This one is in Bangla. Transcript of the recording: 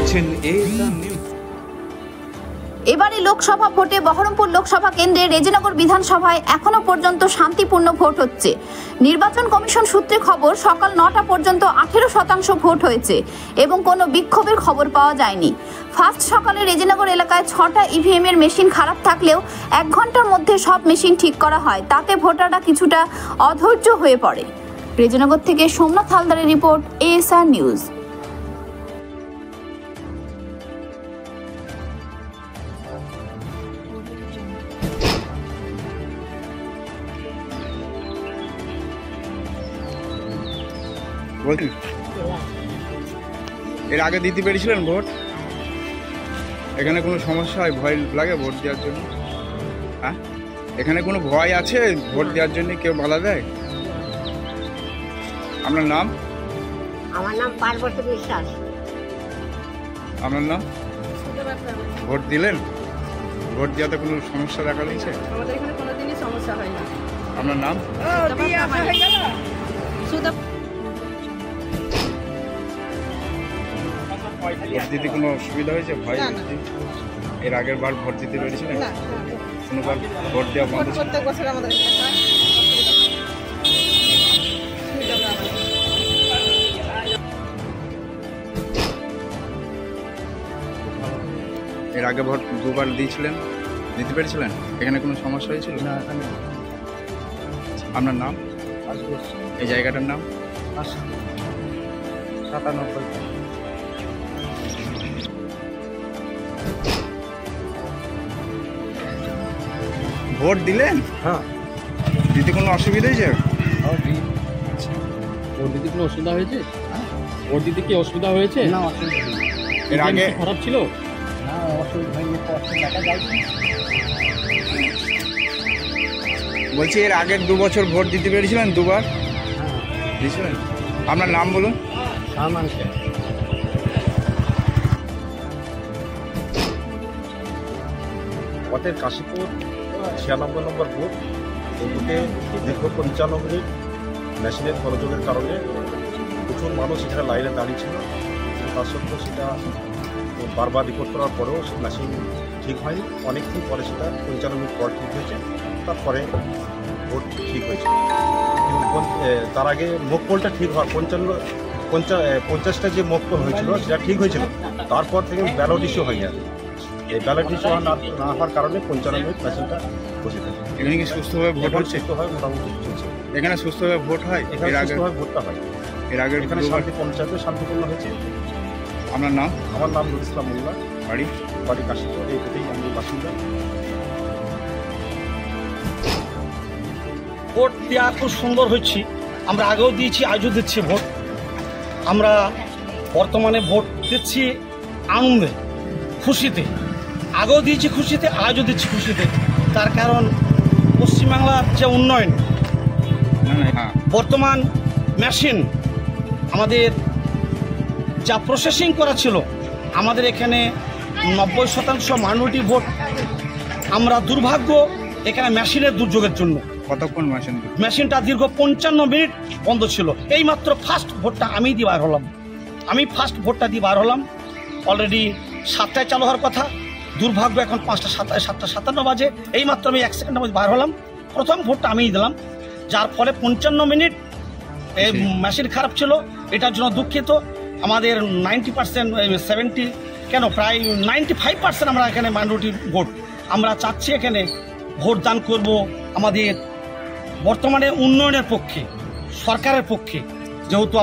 দেখছেন এএসআর নিউজ। এবারে লোকসভা ভোটে বহরমপুর লোকসভা কেন্দ্রে রেজিনগর বিধানসভায় এখনো পর্যন্ত শান্তিপূর্ণ ভোট হচ্ছে। নির্বাচন কমিশন সূত্রে খবর, সকাল 9টা পর্যন্ত 18% ভোট হয়েছে এবং কোনো বিক্ষোভের খবর পাওয়া যায়নি। ফার্স্ট সকালে রেজিনগর এলাকায় 6টা ইভিএম এর মেশিন খারাপ থাকলেও 1 ঘন্টার মধ্যে সব মেশিন ঠিক করা হয়, তাতে ভোটাররা কিছুটা অধৈর্য হয়ে পড়ে। রেজিনগর থেকে সোমনাথ হালদারের রিপোর্ট, এএসআর নিউজ। এর আগে দিতে পেরেছিলেন ভোট? এখানে কোনো সমস্যা হয়, ভয় লাগে ভোট দেওয়ার জন্য? হ্যাঁ, এখানে কোনো ভয় আছে ভোট দেওয়ার জন্য? কেউ বাধা দেয়? আপনার নাম? আমার নাম পার্বতী বিশ্বাস। আপনার নাম? ভোট দিলেন? ভোট দেওয়াতে কোনো সমস্যা দেখা দিয়েছে? আমাদের এখানে কোনোদিনই সমস্যা হয় না। আপনার নাম? ভোট দিতে কোনো অসুবিধা হয়েছে? ভয়? এর আগের বার ভোট দিতে পেরেছিলেন? কোনোবার ভোট দেওয়া বন্ধ? প্রত্যেক বছর আমাদের এর আগে ভোট দুবার দিয়েছিলেন, দিতে পেরেছিলেন? এখানে কোনো সমস্যা হয়েছিল? না। আপনার নাম? এই জায়গাটার নাম? 97। ভোট দিলেন? হ্যাঁ। দিতে কোনো অসুবিধা হয়েছে? ভোট দিতে কোনো অসুবিধা হয়েছে? ভোট দিতে কি অসুবিধা হয়েছে? না, অসুবিধা নেই। এর আগে খারাপ ছিল? না, অসুবিধা হয়নি, দেখা যায়। বলছি, এর আগের 2 বছর ভোট দিতে পেরেছিলেন? দুবার দিয়েছিলেন? আপনার নাম বলুন। সামানকে আমাদের কাশীপুর 96 নম্বর বুথ। এই বুথে দীর্ঘ 55 মিনিট মেশিনের গোলযোগের কারণে প্রচুর মানুষ এখানে লাইনে দাঁড়িয়ে ছিল। তার সত্ত্বেও সেটা বারবার রিপোর্ট করার পরেও মেশিন ঠিক হয়নি। অনেকদিন পরে সেটা 55 মিনিট পর ঠিক হয়েছে, তারপরে ভোট ঠিক হয়েছে। কিন্তু তার আগে মক পোলটা ঠিক হওয়ার 50টা যে মক পোল হয়েছিল সেটা ঠিক হয়েছিল, তারপর থেকে ব্যালট ইস্যু হয়ে যায়। এই ব্যালট ইস্যু না হওয়ার কারণে 55 মিনিট মেশিনটা বসে থাকে। এখানে কি সুস্থভাবে ভোট হচ্ছে? সুস্থভাবে মোটামুটি চলছে। এখানে সুস্থভাবে ভোট হয়? এখানে সুস্থভাবে ভোটটা হয়। এর আগে এখানে শান্তি পঞ্চায়েতে শান্তিপূর্ণ হয়েছে। আপনার নাম? আমার নাম নুর ইসলাম মোল্লা, বাড়ি কাশীপুর। এই বুথেই আমি বাসিন্দা। ভোট দেওয়া খুব সুন্দর হচ্ছে। আমরা আগেও দিয়েছি, আজও দিচ্ছি ভোট। আমরা বর্তমানে ভোট দিচ্ছি আনন্দে, খুশিতে। আগেও দিয়েছি খুশিতে, আজও দিচ্ছি খুশিতে। তার কারণ পশ্চিমবাংলার যে উন্নয়ন, বর্তমান মেশিন আমাদের যা প্রসেসিং করা ছিল, আমাদের এখানে 90% মাইনরিটি ভোট। আমরা দুর্ভাগ্য এখানে মেশিনের দুর্যোগের জন্য। কতক্ষণ মেশিনটা দীর্ঘ 55 মিনিট বন্ধ ছিল। এইমাত্র ফার্স্ট ভোটটা আমি দিয়ে বার হলাম। অলরেডি 7টায় চালু হওয়ার কথা, দুর্ভাগ্য এখন 7:57 বাজে। এইমাত্র আমি 1 সেকেন্ডের মধ্যে বার হলাম। প্রথম ভোটটা আমিই দিলাম, যার ফলে 55 মিনিট এই মেশিন খারাপ ছিল। এটার জন্য দুঃখিত। আমাদের 90% 70 কেন প্রায় 95% আমরা এখানে মাইনরিটি ভোট। আমরা চাচ্ছি এখানে ভোট দান করব আমাদের বর্তমানে উন্নয়নের পক্ষে, সরকারের পক্ষে, যেহেতু